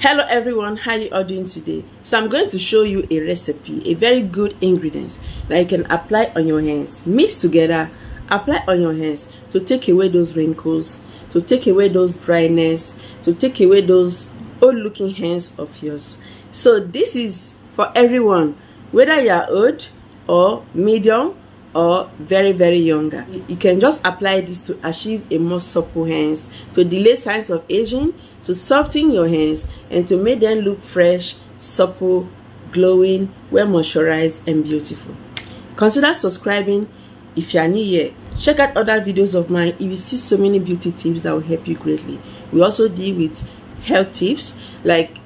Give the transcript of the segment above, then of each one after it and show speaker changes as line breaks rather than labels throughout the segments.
Hello everyone, how you all doing today? So I'm going to show you a recipe, a very good ingredients that you can apply on your hands. Mix together, apply on your hands to take away those wrinkles, to take away those dryness, to take away those old looking hands of yours. So this is for everyone, whether you are old or medium or very younger. You can just apply this to achieve a more supple hands, to delay signs of aging, to soften your hands, and to make them look fresh, supple, glowing, well moisturized and beautiful. Consider subscribing if you are new here. Check out other videos of mine. You will see so many beauty tips that will help you greatly. We also deal with health tips like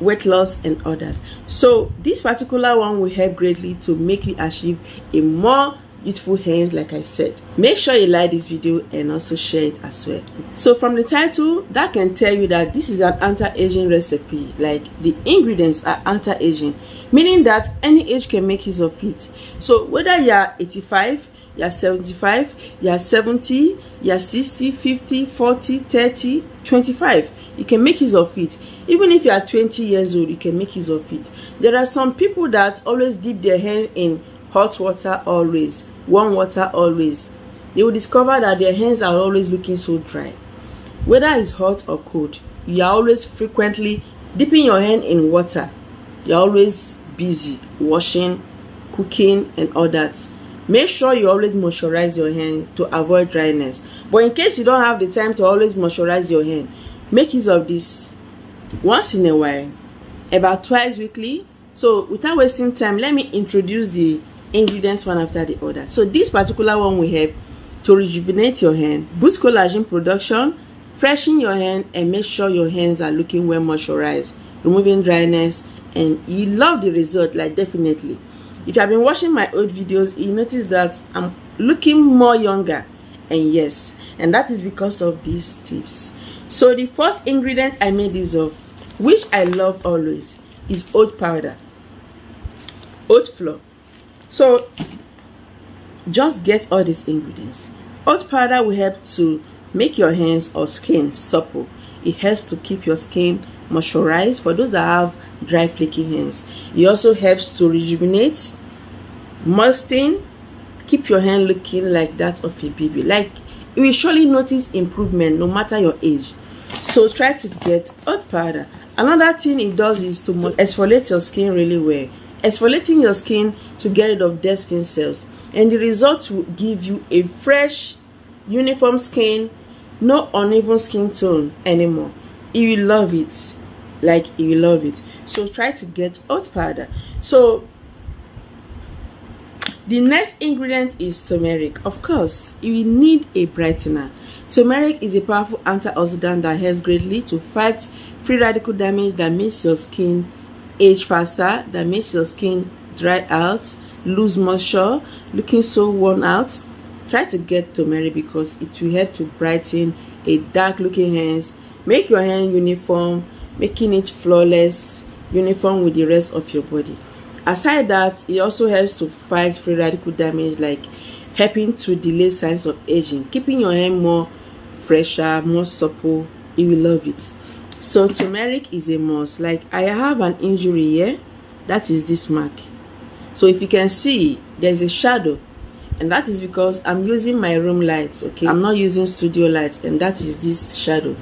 weight loss and others. So this particular one will help greatly to make you achieve a more beautiful hands, like I said. Make sure you like this video and also share it as well. So from the title, that can tell you that this is an anti-aging recipe. Like the ingredients are anti-aging, meaning that any age can make use of it. So whether you are 85, you are 75, you are 70, you are 60, 50, 40, 30, 25, you can make use of it. Even if you are 20 years old, you can make use of it. There are some people that always dip their hand in hot water always, warm water always. They will discover that their hands are always looking so dry. Whether it's hot or cold, you are always frequently dipping your hand in water. You're always busy washing, cooking and all that. Make sure you always moisturize your hand to avoid dryness. But in case you don't have the time to always moisturize your hand, make use of this once in a while, about twice weekly. So without wasting time, let me introduce the ingredients one after the other. So this particular one will help to rejuvenate your hand, boost collagen production, freshen your hand, and make sure your hands are looking well moisturized, removing dryness, and you love the result. Like definitely, if you have been watching my old videos, you notice that I'm looking more younger, and yes, and that is because of these tips. So the first ingredient I made use of, which I love always, is oat powder, oat flour. So just get all these ingredients. Oat powder will help to make your hands or skin supple. It helps to keep your skin moisturized for those that have dry flaky hands. It also helps to rejuvenate, moisten, keep your hand looking like that of a baby. Like you will surely notice improvement no matter your age. So try to get oat powder. Another thing it does is to exfoliate your skin really well. Exfoliating your skin to get rid of dead skin cells, and the result will give you a fresh, uniform skin, no uneven skin tone anymore. You will love it. Like you will love it. So try to get oat powder. So the next ingredient is turmeric. Of course, you will need a brightener. Turmeric is a powerful antioxidant that helps greatly to fight free radical damage that makes your skin age faster, that makes your skin dry out, lose moisture, looking so worn out. Try to get turmeric because it will help to brighten a dark looking hands, make your hand uniform, making it flawless, uniform with the rest of your body. Aside that, it also helps to fight free radical damage, like helping to delay signs of aging, keeping your hand more fresher, more supple. You will love it. So turmeric is a must. Like I have an injury here, that is this mark. So if you can see, there's a shadow, and that is because I'm using my room lights. Okay, I'm not using studio lights, and that is this shadow.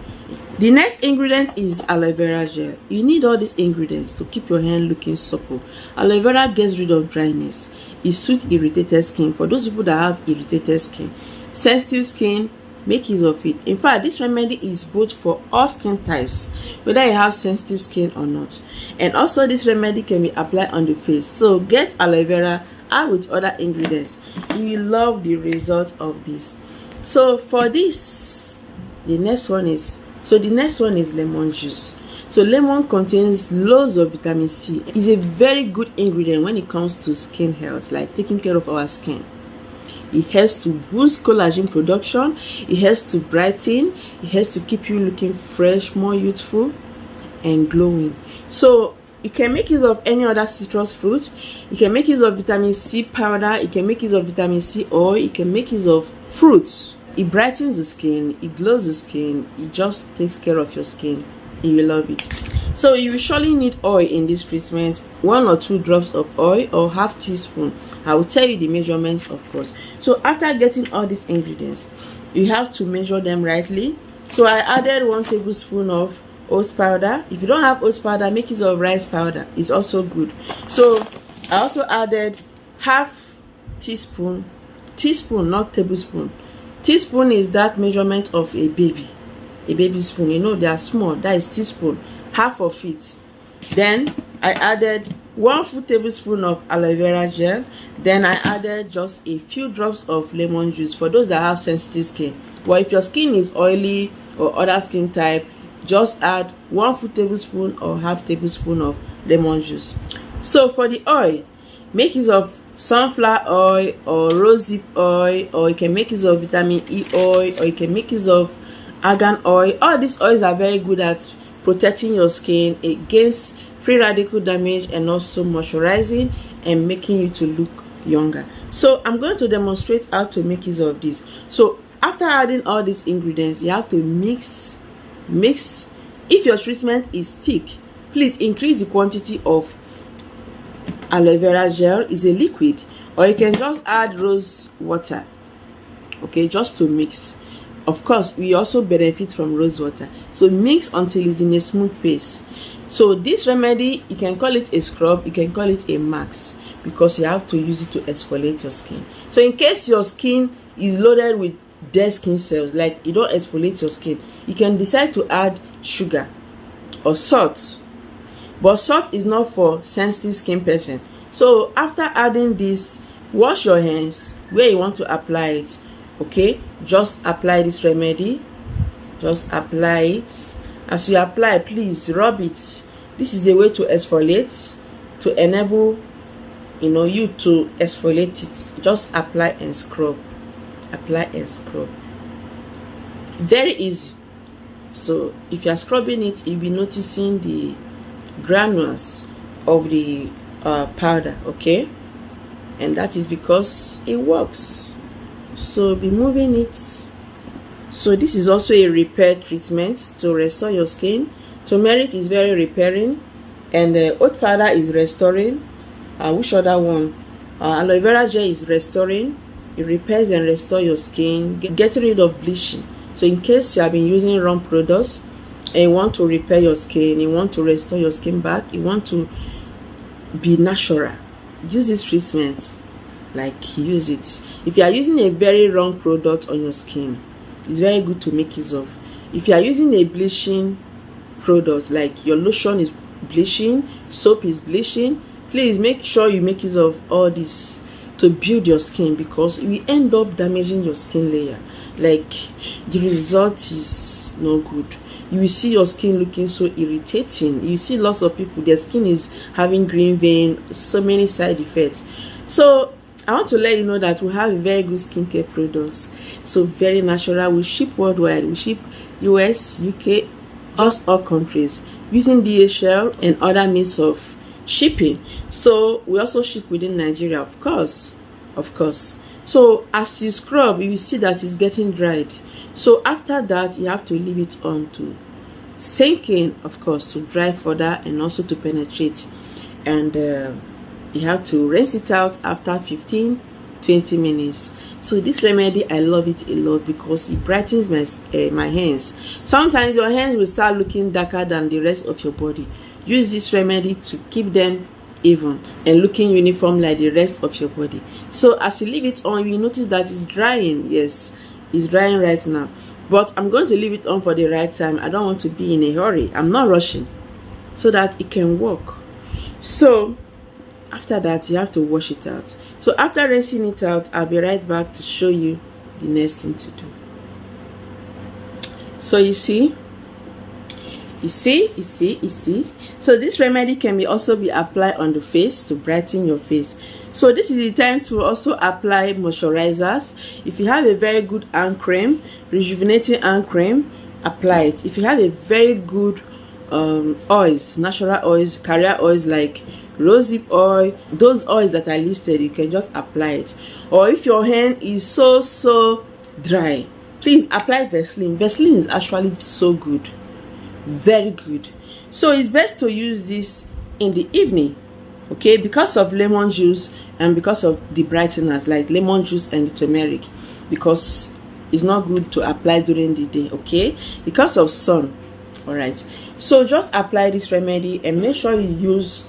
The next ingredient is aloe vera gel. You need all these ingredients to keep your hand looking supple. Aloe vera gets rid of dryness. It suits irritated skin. For those people that have irritated skin, sensitive skin, make use of it. In fact, this remedy is both for all skin types, whether you have sensitive skin or not. And also this remedy can be applied on the face. So get aloe vera, add with other ingredients. You will love the result of this. So for this, the next one is lemon juice. So lemon contains loads of vitamin C. It's a very good ingredient when it comes to skin health, like taking care of our skin. It helps to boost collagen production, it helps to brighten, it helps to keep you looking fresh, more youthful and glowing. So you can make use of any other citrus fruit, you can make use of vitamin C powder, you can make use of vitamin C oil, you can make use of fruits. It brightens the skin, it glows the skin, it just takes care of your skin. You will love it. So you will surely need oil in this treatment, 1 or 2 drops of oil or half teaspoon. I will tell you the measurements, of course. So after getting all these ingredients, you have to measure them rightly. So I added 1 tablespoon of oat powder. If you don't have oat powder, make use of rice powder, it's also good. So I also added half teaspoon, not tablespoon. Teaspoon is that measurement of a baby spoon, you know, they are small, that is teaspoon, half of it. Then I added 1 full tablespoon of aloe vera gel. Then I added just a few drops of lemon juice for those that have sensitive skin. But if your skin is oily or other skin type, just add 1 full tablespoon or half tablespoon of lemon juice. So for the oil, make use of sunflower oil or rosehip oil, or you can make use of vitamin E oil, or you can make use of argan oil. All these oils are very good at protecting your skin against free radical damage and also moisturizing and making you to look younger. So I'm going to demonstrate how to make use of this. So after adding all these ingredients, you have to mix. If your treatment is thick, please increase the quantity of aloe vera gel. Is a liquid, or you can just add rose water, okay, just to mix. Of course, we also benefit from rose water. So mix until it's in a smooth paste. So this remedy, you can call it a scrub, you can call it a max, because you have to use it to exfoliate your skin. So in case your skin is loaded with dead skin cells, like you don't exfoliate your skin, you can decide to add sugar or salt. But salt is not for sensitive skin person. So after adding this, wash your hands where you want to apply it. Okay, just apply this remedy. Just apply it. As you apply, please rub it. This is a way to exfoliate, to enable, you know, you to exfoliate it. Just apply and scrub. Apply and scrub. Very easy. So if you are scrubbing it, you'll be noticing the granules of the powder, okay, and that is because it works. So be moving it. So this is also a repair treatment to restore your skin. Turmeric is very repairing, and oat powder is restoring. Which other one? Aloe vera gel is restoring. It repairs and restores your skin, getting rid of bleaching. So in case you have been using wrong products and you want to repair your skin, you want to restore your skin back, you want to be natural, use this treatment. Like, use it. If you are using a very wrong product on your skin, it's very good to make use of. If you are using a bleaching product, like your lotion is bleaching, soap is bleaching, please make sure you make use of all this to build your skin, because it will end up damaging your skin layer. Like, the result is no good. You will see your skin looking so irritating. You see lots of people, their skin is having green vein, so many side effects. So I want to let you know that we have very good skincare products, so very natural. We ship worldwide. We ship US, UK, just all countries, using DHL and other means of shipping. So we also ship within Nigeria, of course. So as you scrub, you will see that it's getting dried. So after that, you have to leave it on to sink in, of course, to dry further and also to penetrate. And you have to rinse it out after 15-20 minutes. So this remedy, I love it a lot because it brightens my hands. Sometimes your hands will start looking darker than the rest of your body. Use this remedy to keep them even and looking uniform like the rest of your body. So as you leave it on, you notice that it's drying. Yes, it's drying right now, but I'm going to leave it on for the right time. I don't want to be in a hurry. I'm not rushing, so that it can work. So after that, you have to wash it out. So after rinsing it out, I'll be right back to show you the next thing to do. So you see. So this remedy can also be applied on the face to brighten your face. So this is the time to also apply moisturizers. If you have a very good hand cream, rejuvenating hand cream, apply it. If you have a very good oils, natural oils, carrier oils like rosehip oil, those oils that are listed, you can just apply it. Or if your hand is so dry, please apply Vaseline. Vaseline is actually so good. very good. So it's best to use this in the evening, okay, because of lemon juice and because of the brighteners like lemon juice and the turmeric, because it's not good to apply during the day, okay, because of sun. All right, so just apply this remedy and make sure you use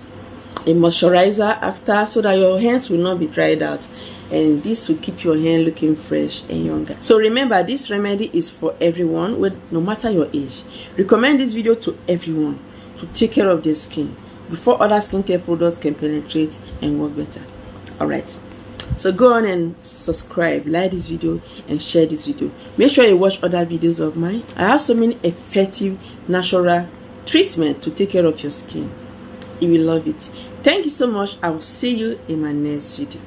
a moisturizer after, so that your hands will not be dried out, and this will keep your hair looking fresh and younger. So remember, this remedy is for everyone, with no matter your age. Recommend this video to everyone to take care of their skin before other skincare products can penetrate and work better. All right, so go on and subscribe, like this video, and share this video. Make sure you watch other videos of mine. I have so many effective natural treatments to take care of your skin. You will love it. Thank you so much. I will see you in my next video.